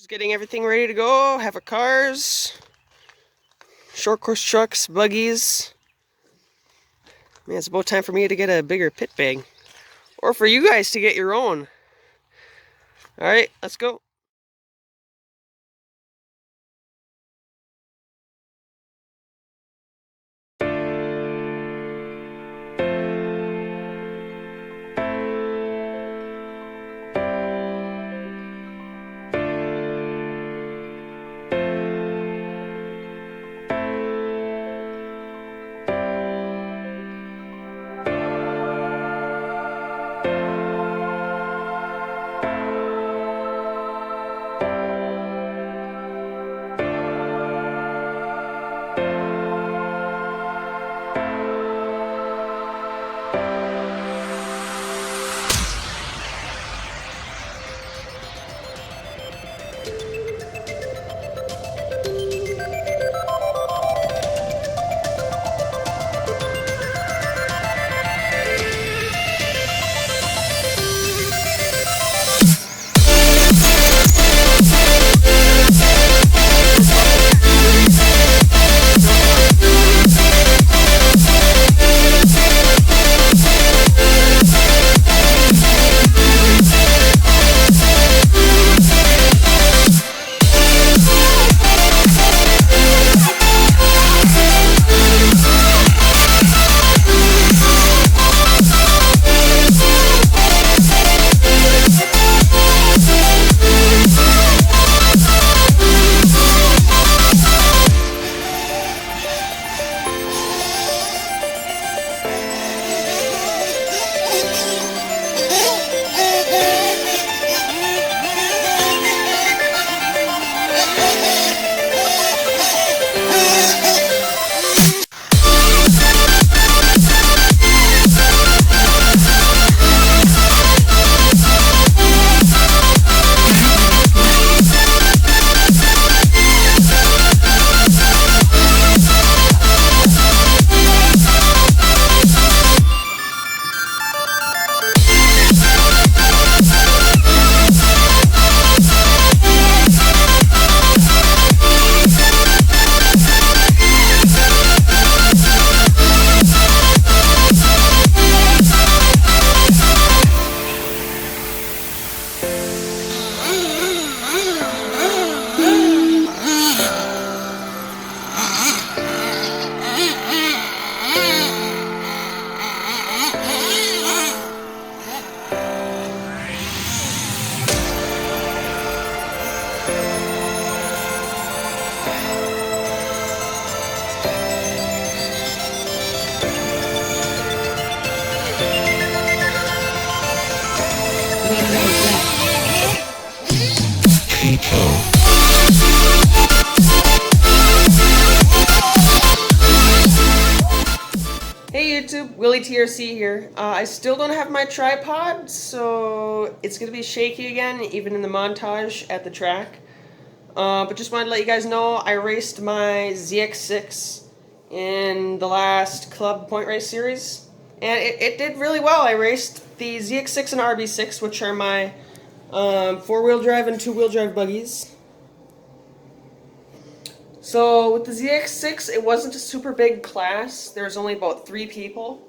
Just getting everything ready to go. Have our cars, short course trucks, buggies. Man, it's about time for me to get a bigger pit bag. Or for you guys to get your own. Alright, let's go. Hey YouTube, Willie TRC here. I still don't have my tripod, so it's going to be shaky again, even in the montage at the track. But just wanted to let you guys know I raced my ZX6 in the last Club Point Race Series, and it did really well. I raced the ZX6 and RB6, which are my four-wheel drive and two-wheel drive buggies. So with the ZX6, it wasn't a super big class. There was only about 3 people,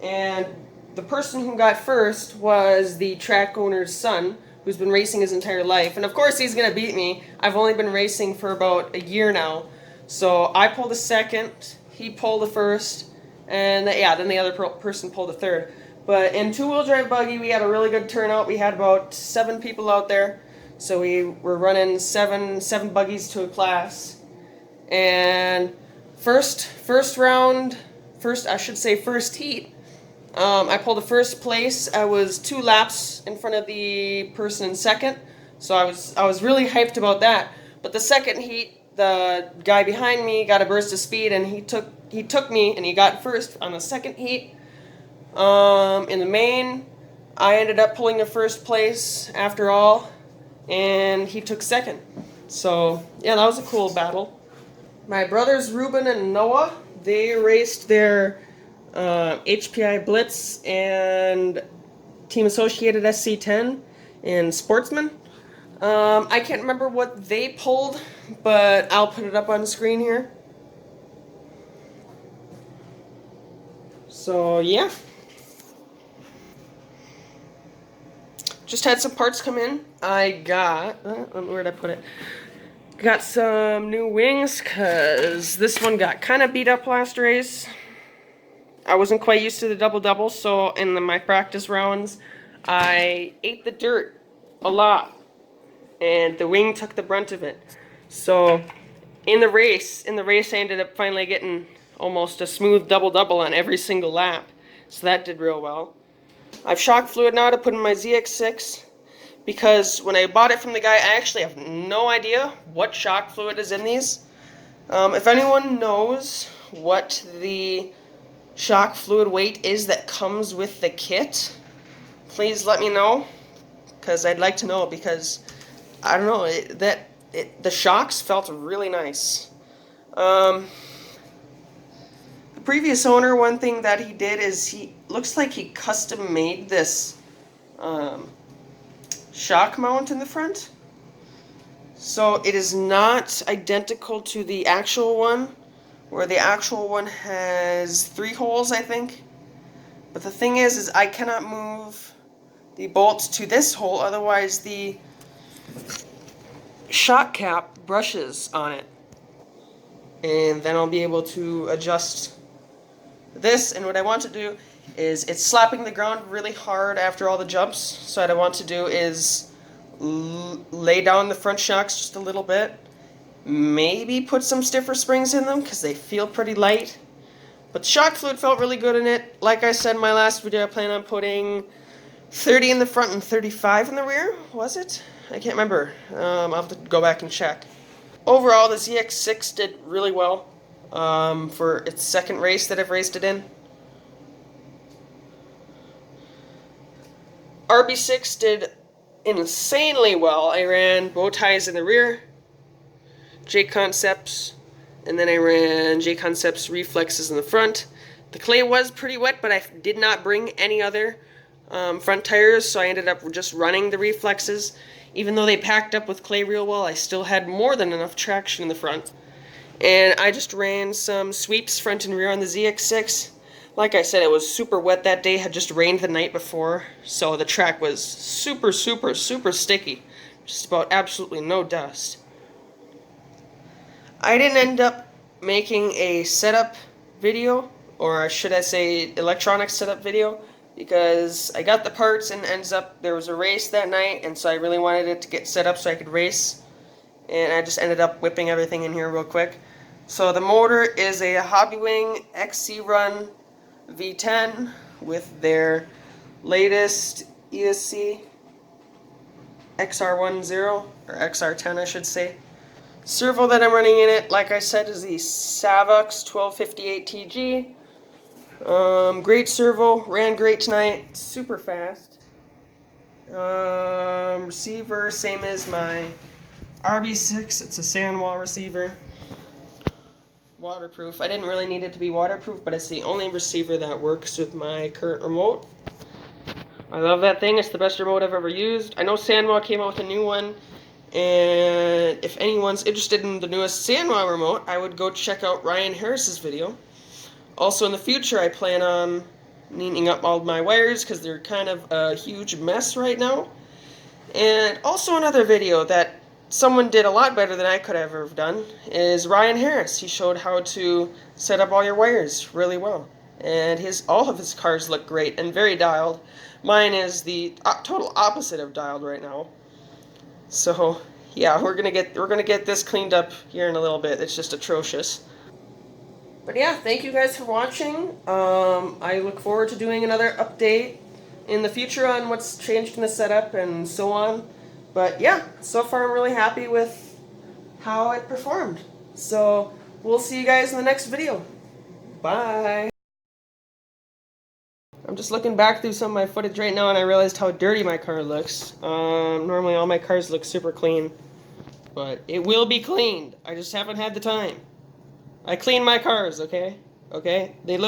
and the person who got first was the track owner's son, who's been racing his entire life. And of course he's going to beat me. I've only been racing for about a year now. So I pulled a second, he pulled a first, and then the other person pulled a third. But in two-wheel drive buggy, we had a really good turnout. We had about 7 people out there. So we were running seven buggies to a class. And first heat, I pulled the first place. I was 2 laps in front of the person in second, so I was really hyped about that. But the second heat, the guy behind me got a burst of speed, and he took me, and he got first on the second heat. In the main, I ended up pulling the first place after all, and he took second. So yeah, that was a cool battle. My brothers Ruben and Noah, they raced their HPI Blitz and Team Associated SC10 in Sportsman. I can't remember what they pulled, but I'll put it up on the screen here. So yeah. Just had some parts come in. I got, where'd I put it? Got some new wings, because this one got kind of beat up last race. I wasn't quite used to the double-double, so in my practice rounds, I ate the dirt a lot, and the wing took the brunt of it. So in the race, I ended up finally getting almost a smooth double-double on every single lap. So that did real well. I've shock fluid now to put in my ZX6, because when I bought it from the guy, I actually have no idea what shock fluid is in these. If anyone knows what the shock fluid weight is that comes with the kit, please let me know, because I'd like to know, because I don't know, the shocks felt really nice. The previous owner, one thing that he did is he looks like he custom made this shock mount in the front. So it is not identical to the actual one, where the actual one has 3 holes, I think. But the thing is I cannot move the bolts to this hole, otherwise the shock cap brushes on it. And then I'll be able to adjust this, and what I want to do is, it's slapping the ground really hard after all the jumps, so what I want to do is lay down the front shocks just a little bit, maybe put some stiffer springs in them because they feel pretty light, but shock fluid felt really good in it. Like I said in my last video, I plan on putting 30 in the front and 35 in the rear, was it? I can't remember. I'll have to go back and check. Overall, the ZX6 did really well. For its second race that I've raced it in. RB6 did insanely well. I ran bow ties in the rear, J Concepts, and then I ran J Concepts reflexes in the front. The clay was pretty wet, but I did not bring any other front tires, so I ended up just running the reflexes. Even though they packed up with clay real well, I still had more than enough traction in the front. And I just ran some sweeps front and rear on the ZX6. Like I said, it was super wet that day. It had just rained the night before, so the track was super, super, super sticky. Just about absolutely no dust. I didn't end up making a setup video, or should I say electronics setup video, because I got the parts and ends up there was a race that night, and so I really wanted it to get set up so I could race. And I just ended up whipping everything in here real quick. So the motor is a Hobbywing XC Run V10 with their latest ESC XR10, or XR10 I should say. Servo that I'm running in it, like I said, is the Savox 1258 TG. Great servo, ran great tonight, super fast. Receiver, same as my RB6, it's a sandwall receiver. Waterproof. I didn't really need it to be waterproof, but it's the only receiver that works with my current remote. I love that thing. It's the best remote I've ever used. I know Sandwall came out with a new one, and if anyone's interested in the newest Sandwall remote, I would go check out Ryan Harris's video. Also in the future, I plan on neatening up all my wires because they're kind of a huge mess right now. And also another video that someone did a lot better than I could have ever done is Ryan Harris. He showed how to set up all your wires really well, and all of his cars look great and very dialed. Mine is the total opposite of dialed right now. So yeah, we're gonna get this cleaned up here in a little bit. It's just atrocious. But yeah, thank you guys for watching. I look forward to doing another update in the future on what's changed in the setup and so on. But yeah, so far I'm really happy with how it performed. So we'll see you guys in the next video. Bye. I'm just looking back through some of my footage right now, and I realized how dirty my car looks. Normally all my cars look super clean, but it will be cleaned. I just haven't had the time. I clean my cars, okay? Okay? They look